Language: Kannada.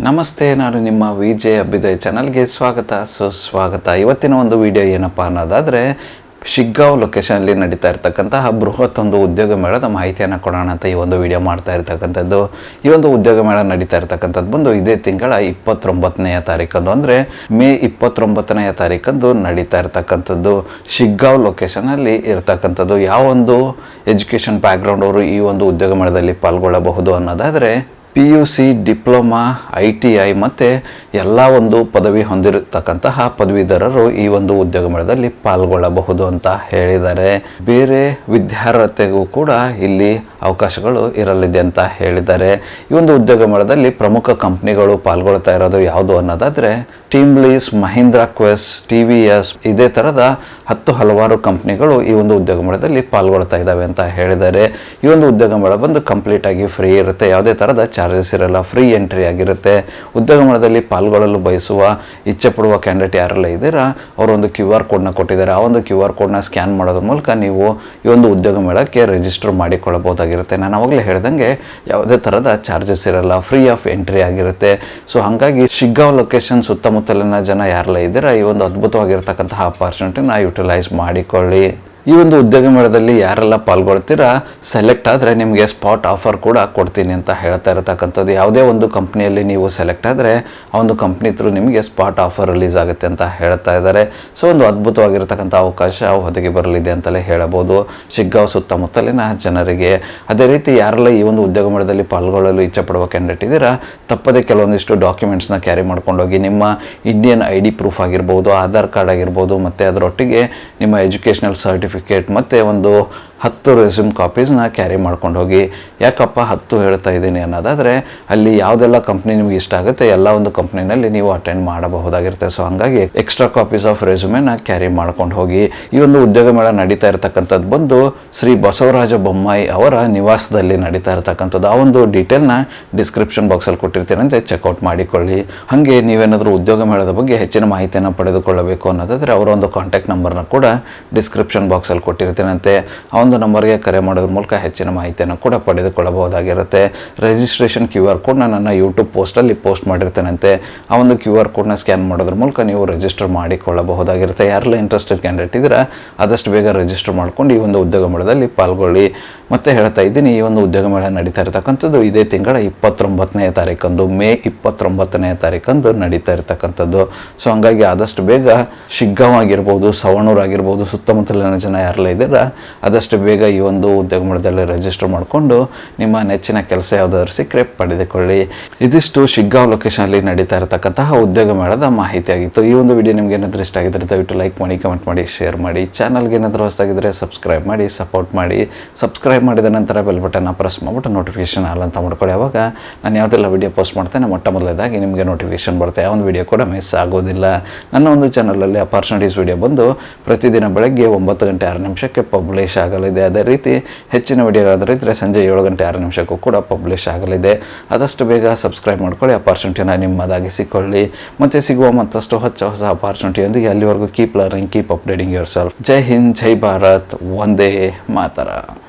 ನಮಸ್ತೆ, ನಾನು ನಿಮ್ಮ ವಿಜಯ್ ಅಭ್ಯುದಯ್ ಚಾನಲ್ಗೆ ಸುಸ್ವಾಗತ. ಇವತ್ತಿನ ಒಂದು ವಿಡಿಯೋ ಏನಪ್ಪ ಅನ್ನೋದಾದರೆ, ಶಿಗ್ಗಾಂವ್ ಲೊಕೇಶನಲ್ಲಿ ನಡೀತಾ ಇರ್ತಕ್ಕಂತಹ ಬೃಹತ್ ಒಂದು ಉದ್ಯೋಗ ಮೇಳದ ಮಾಹಿತಿಯನ್ನು ಕೊಡೋಣ ಅಂತ ಈ ಒಂದು ವಿಡಿಯೋ ಮಾಡ್ತಾ ಇರ್ತಕ್ಕಂಥದ್ದು. ಈ ಒಂದು ಉದ್ಯೋಗ ಮೇಳ ನಡೀತಾ ಇರ್ತಕ್ಕಂಥದ್ದು ಬಂದು ಇದೇ ತಿಂಗಳ 29ನೇ ತಾರೀಕಂದು, ಅಂದರೆ ಮೇ 29ನೇ ತಾರೀಕಂದು ನಡೀತಾ ಇರ್ತಕ್ಕಂಥದ್ದು. ಶಿಗ್ಗಾಂವ್ ಲೊಕೇಶನಲ್ಲಿ ಇರ್ತಕ್ಕಂಥದ್ದು ಯಾವ ಒಂದು ಎಜುಕೇಷನ್ ಬ್ಯಾಕ್ಗ್ರೌಂಡ್ ಅವರು ಈ ಒಂದು ಉದ್ಯೋಗ ಮೇಳದಲ್ಲಿ ಪಾಲ್ಗೊಳ್ಳಬಹುದು ಅನ್ನೋದಾದರೆ, PUC, ಡಿಪ್ಲೊಮಾ, ITI ಮತ್ತು ಎಲ್ಲ ಒಂದು ಪದವಿ ಹೊಂದಿರತಕ್ಕಂತಹ ಪದವೀಧರರು ಈ ಒಂದು ಉದ್ಯೋಗ ಮೇಳದಲ್ಲಿ ಪಾಲ್ಗೊಳ್ಳಬಹುದು ಅಂತ ಹೇಳಿದ್ದಾರೆ. ಬೇರೆ ವಿದ್ಯಾರ್ಹತೆಗೂ ಕೂಡ ಇಲ್ಲಿ ಅವಕಾಶಗಳು ಇರಲಿದೆ ಅಂತ ಹೇಳಿದ್ದಾರೆ. ಈ ಒಂದು ಉದ್ಯೋಗ ಮೇಳದಲ್ಲಿ ಪ್ರಮುಖ ಕಂಪ್ನಿಗಳು ಪಾಲ್ಗೊಳ್ತಾ ಇರೋದು ಯಾವುದು ಅನ್ನೋದಾದರೆ, ಟೀಮ್ಲೀಸ್, ಮಹೀಂದ್ರ ಕ್ವೆಸ್, TVS, ಇದೇ ಥರದ ಹಲವಾರು ಕಂಪ್ನಿಗಳು ಈ ಒಂದು ಉದ್ಯೋಗ ಮೇಳದಲ್ಲಿ ಪಾಲ್ಗೊಳ್ತಾ ಇದ್ದಾವೆ ಅಂತ ಹೇಳಿದ್ದಾರೆ. ಈ ಒಂದು ಉದ್ಯೋಗ ಮೇಳ ಬಂದು ಕಂಪ್ಲೀಟ್ ಆಗಿ ಫ್ರೀ ಇರುತ್ತೆ, ಯಾವುದೇ ಥರದ ಚಾರ್ಜಸ್ ಇರಲ್ಲ, ಫ್ರೀ ಎಂಟ್ರಿ ಆಗಿರುತ್ತೆ. ಉದ್ಯೋಗ ಮೇಳದಲ್ಲಿ ಪಾಲ್ಗೊಳ್ಳಲು ಬಯಸುವ ಇಚ್ಛೆ ಪಡುವ ಕ್ಯಾಂಡಿಡೇಟ್ ಯಾರೆಲ್ಲ ಇದ್ದೀರಾ ಅವರೊಂದು QR ಕೋಡ್ನ ಕೊಟ್ಟಿದ್ದಾರೆ. ಆ ಒಂದು QR ಕೋಡ್ನ ಸ್ಕ್ಯಾನ್ ಮಾಡೋದ್ರ ಮೂಲಕ ನೀವು ಈ ಒಂದು ಉದ್ಯೋಗ ಮೇಳಕ್ಕೆ ರಿಜಿಸ್ಟರ್ ಮಾಡಿಕೊಳ್ಳಬಹುದಾಗಿರುತ್ತೆ. ನಾನು ಅವಾಗಲೇ ಹೇಳ್ದಂಗೆ ಯಾವುದೇ ಥರದ ಚಾರ್ಜಸ್ ಇರಲ್ಲ, ಫ್ರೀ ಆಫ್ ಎಂಟ್ರಿ ಆಗಿರುತ್ತೆ. ಸೊ ಹಾಗಾಗಿ ಶಿಗ್ಗಾಂವ್ ಲೊಕೇಶನ್ ಸುತ್ತಮುತ್ತಲಿನ ಜನ ಯಾರೆಲ್ಲ ಇದ್ದೀರಾ ಈ ಒಂದು ಅದ್ಭುತವಾಗಿರ್ತಕ್ಕಂತಹ ಅಪಾರ್ಚುನಿಟಿನ ಯುಟಿಲೈಸ್ ಮಾಡಿಕೊಳ್ಳಿ. ಈ ಒಂದು ಉದ್ಯೋಗ ಮೇಳದಲ್ಲಿ ಯಾರೆಲ್ಲ ಪಾಲ್ಗೊಳ್ತೀರಾ, ಸೆಲೆಕ್ಟ್ ಆದರೆ ನಿಮಗೆ ಸ್ಪಾಟ್ ಆಫರ್ ಕೂಡ ಕೊಡ್ತೀನಿ ಅಂತ ಹೇಳ್ತಾ ಇರತಕ್ಕಂಥದ್ದು. ಯಾವುದೇ ಒಂದು ಕಂಪ್ನಿಯಲ್ಲಿ ನೀವು ಸೆಲೆಕ್ಟ್ ಆದರೆ ಆ ಒಂದು ಕಂಪ್ನಿ ಥ್ರೂ ನಿಮಗೆ ಸ್ಪಾಟ್ ಆಫರ್ ರಿಲೀಸ್ ಆಗುತ್ತೆ ಅಂತ ಹೇಳ್ತಾ ಇದ್ದಾರೆ. ಸೊ ಒಂದು ಅದ್ಭುತವಾಗಿರ್ತಕ್ಕಂಥ ಅವಕಾಶ ಒದಗಿ ಬರಲಿದೆ ಅಂತಲೇ ಹೇಳಬಹುದು ಶಿಗ್ಗಾಂವ್ ಸುತ್ತಮುತ್ತಲಿನ ಜನರಿಗೆ. ಅದೇ ರೀತಿ ಯಾರೆಲ್ಲ ಈ ಒಂದು ಉದ್ಯೋಗ ಮೇಳದಲ್ಲಿ ಪಾಲ್ಗೊಳ್ಳಲು ಇಚ್ಛೆ ಪಡುವ ಕ್ಯಾಂಡಿಡೇಟ್ ಇದ್ದೀರಾ, ತಪ್ಪದೇ ಕೆಲವೊಂದಿಷ್ಟು ಡಾಕ್ಯುಮೆಂಟ್ಸ್ನ ಕ್ಯಾರಿ ಮಾಡ್ಕೊಂಡೋಗಿ. ನಿಮ್ಮ ಇಂಡಿಯನ್ ID ಪ್ರೂಫ್ ಆಗಿರ್ಬೋದು, ಆಧಾರ್ ಕಾರ್ಡ್ ಆಗಿರ್ಬೋದು, ಮತ್ತು ಅದರೊಟ್ಟಿಗೆ ನಿಮ್ಮ ಎಜುಕೇಷನಲ್ ಸರ್ಟಿಫಿಕೇಟ್ ಮತ್ತು ಒಂದು 10 ರೆಸ್ಯೂಮ್ ಕಾಪೀಸ್ನ ಕ್ಯಾರಿ ಮಾಡ್ಕೊಂಡು ಹೋಗಿ. ಯಾಕಪ್ಪ 10 ಹೇಳ್ತಾ ಇದ್ದೀನಿ ಅನ್ನೋದಾದರೆ, ಅಲ್ಲಿ ಯಾವುದೆಲ್ಲ ಕಂಪ್ನಿ ನಿಮ್ಗೆ ಇಷ್ಟ ಆಗುತ್ತೆ ಎಲ್ಲ ಒಂದು ಕಂಪ್ನಿನಲ್ಲಿ ನೀವು ಅಟೆಂಡ್ ಮಾಡಬಹುದಾಗಿರುತ್ತೆ. ಸೊ ಹಾಗಾಗಿ ಎಕ್ಸ್ಟ್ರಾ ಕಾಪೀಸ್ ಆಫ್ ರೆಸ್ಯೂಮೆನ ಕ್ಯಾರಿ ಮಾಡ್ಕೊಂಡು ಹೋಗಿ. ಈ ಒಂದು ಉದ್ಯೋಗ ಮೇಳ ನಡೀತಾ ಇರತಕ್ಕಂಥದ್ದು ಬಂದು ಶ್ರೀ ಬಸವರಾಜ ಬೊಮ್ಮಾಯಿ ಅವರ ನಿವಾಸದಲ್ಲಿ ನಡೀತಾ ಇರತಕ್ಕಂಥದ್ದು. ಆ ಒಂದು ಡೀಟೇಲ್ನ ಡಿಸ್ಕ್ರಿಪ್ಷನ್ ಬಾಕ್ಸಲ್ಲಿ ಕೊಟ್ಟಿರ್ತೀನಂತೆ, ಚೆಕ್ಔಟ್ ಮಾಡಿಕೊಳ್ಳಿ. ಹಾಗೆ ನೀವೇನಾದರೂ ಉದ್ಯೋಗ ಮೇಳದ ಬಗ್ಗೆ ಹೆಚ್ಚಿನ ಮಾಹಿತಿಯನ್ನು ಪಡೆದುಕೊಳ್ಳಬೇಕು ಅನ್ನೋದಾದರೆ ಅವರ ಒಂದು ಕಾಂಟ್ಯಾಕ್ಟ್ ನಂಬರ್ನ ಕೂಡ ಡಿಸ್ಕ್ರಿಪ್ಷನ್ ಬಾಕ್ಸಲ್ಲಿ ಕೊಟ್ಟಿರ್ತೀನಂತೆ. ಆ ಒಂದು ನಂಬರ್ಗೆ ಕರೆ ಮಾಡೋದ್ರ ಮೂಲಕ ಹೆಚ್ಚಿನ ಮಾಹಿತಿಯನ್ನು ಕೂಡ ಪಡೆದುಕೊಳ್ಳಬಹುದಾಗಿರುತ್ತೆ. ರಿಜಿಸ್ಟ್ರೇಷನ್ QR ಕೋಡ್ನ ನನ್ನ ಯೂಟ್ಯೂಬ್ ಪೋಸ್ಟಲ್ಲಿ ಪೋಸ್ಟ್ ಮಾಡಿರ್ತೇನಂತೆ. ಆ ಒಂದು QR ಕೋಡ್ನ ಸ್ಕ್ಯಾನ್ ಮಾಡೋದ್ರ ಮೂಲಕ ನೀವು ರಿಜಿಸ್ಟರ್ ಮಾಡಿಕೊಳ್ಳಬಹುದಾಗಿರುತ್ತೆ. ಯಾರೆಲ್ಲ ಇಂಟ್ರೆಸ್ಟೆಡ್ ಕ್ಯಾಂಡಿಡೇಟ್ ಇದ್ದರೆ ಆದಷ್ಟು ಬೇಗ ರಿಜಿಸ್ಟರ್ ಮಾಡ್ಕೊಂಡು ಈ ಒಂದು ಉದ್ಯೋಗ ಮೇಳದಲ್ಲಿ ಪಾಲ್ಗೊಳ್ಳಿ. ಮತ್ತೆ ಹೇಳ್ತಾ ಇದ್ದೀನಿ, ಈ ಒಂದು ಉದ್ಯೋಗ ಮೇಳ ನಡೀತಾ ಇರತಕ್ಕಂಥದ್ದು ಇದೇ ತಿಂಗಳ 29ನೇ ತಾರೀಕಂದು, ಮೇ 29ನೇ ತಾರೀಕಂದು ನಡೀತಾ ಇರತಕ್ಕಂಥದ್ದು. ಸೊ ಹಂಗಾಗಿ ಆದಷ್ಟು ಬೇಗ ಶಿಗ್ಗಾಂವ್ ಆಗಿರ್ಬೋದು, ಸವಣೂರು ಆಗಿರ್ಬೋದು, ಸುತ್ತಮುತ್ತಲಿನ ಜನ ಯಾರೆಲ್ಲ ಇದ್ದೀರಾ ಆದಷ್ಟು ಬೇಗ ಈ ಒಂದು ಉದ್ಯೋಗ ಮೇಳದಲ್ಲಿ ರಿಜಿಸ್ಟರ್ ಮಾಡಿಕೊಂಡು ನಿಮ್ಮ ನೆಚ್ಚಿನ ಕೆಲಸ ಯಾವುದಾದ್ರು ಸಿಕ್ಕರೆ ಪಡೆದುಕೊಳ್ಳಿ. ಇದಿಷ್ಟು ಶಿಗ್ಗಾಂವ್ ಲೊಕೇಶನಲ್ಲಿ ನಡೀತಾ ಇರತಕ್ಕಂತಹ ಉದ್ಯೋಗ ಮೇಳದ ಮಾಹಿತಿ ಆಗಿತ್ತು. ಈ ಒಂದು ವಿಡಿಯೋ ನಿಮ್ಗೆ ಏನಾದರೂ ಇಷ್ಟ ಆಗಿದ್ರೆ ದಯವಿಟ್ಟು ಲೈಕ್ ಮಾಡಿ, ಕಮೆಂಟ್ ಮಾಡಿ, ಶೇರ್ ಮಾಡಿ. ಚಾನಲ್ಗೆ ಏನಾದರೂ ಹೊಸದಾಗಿದ್ದರೆ ಸಬ್ಸ್ಕ್ರೈಬ್ ಮಾಡಿ, ಸಪೋರ್ಟ್ ಮಾಡಿ. ಸಬ್ಸ್ಕ್ರೈಬ್ ಮಾಡಿದ ನಂತರ ಬೆಲ್ ಬಟನ್ನ ಪ್ರೆಸ್ ಮಾಡಿಬಿಟ್ಟು ನೋಟಿಫಿಕೇಶನ್ ಆಲ್ ಅಂತ ಮಾಡ್ಕೊಳ್ಳಿ. ಆವಾಗ ನಾನು ಯಾವುದೆಲ್ಲ ವಿಡಿಯೋ ಪೋಸ್ಟ್ ಮಾಡ್ತೇನೆ ಮೊಟ್ಟ ಮೊದಲನೇದಾಗಿ ನಿಮಗೆ ನೋಟಿಫಿಕೇಶನ್ ಬರುತ್ತೆ. ಯಾವ ಒಂದು ವಿಡಿಯೋ ಕೂಡ ಮಿಸ್ ಆಗೋದಿಲ್ಲ. ನನ್ನ ಒಂದು ಚಾನಲಲ್ಲಿ ಅಪಾರ್ಚುನಿಟೀಸ್ ವಿಡಿಯೋ ಬಂದು ಪ್ರತಿದಿನ ಬೆಳಗ್ಗೆ 9 ಗಂಟೆ 6 ನಿಮಿಷಕ್ಕೆ ಪಬ್ಲಿಷ್ ಆಗಲಿದೆ. ಅದೇ ರೀತಿ ಹೆಚ್ಚಿನ ವಿಡಿಯೋಗಳಾದರೆ ಇದ್ದರೆ ಸಂಜೆ 7 ಗಂಟೆ 6 ನಿಮಿಷಕ್ಕೂ ಕೂಡ ಪಬ್ಲಿಷ್ ಆಗಲಿದೆ. ಆದಷ್ಟು ಬೇಗ ಸಬ್ಸ್ಕ್ರೈಬ್ ಮಾಡ್ಕೊಳ್ಳಿ, ಅಪಾರ್ಚುನಿಟಿನ ನಿಮ್ಮದಾಗಿಸಿಕೊಳ್ಳಿ. ಮತ್ತು ಸಿಗುವ ಮತ್ತಷ್ಟು ಹೊಸ ಅಪಾರ್ಚುನಿಟಿಯೊಂದಿಗೆ ಅಲ್ಲಿವರೆಗೂ keep learning, keep updating yourself. ಜೈ ಹಿಂದ್, ಜೈ ಭಾರತ್, ವಂದೇ ಮಾತರಂ.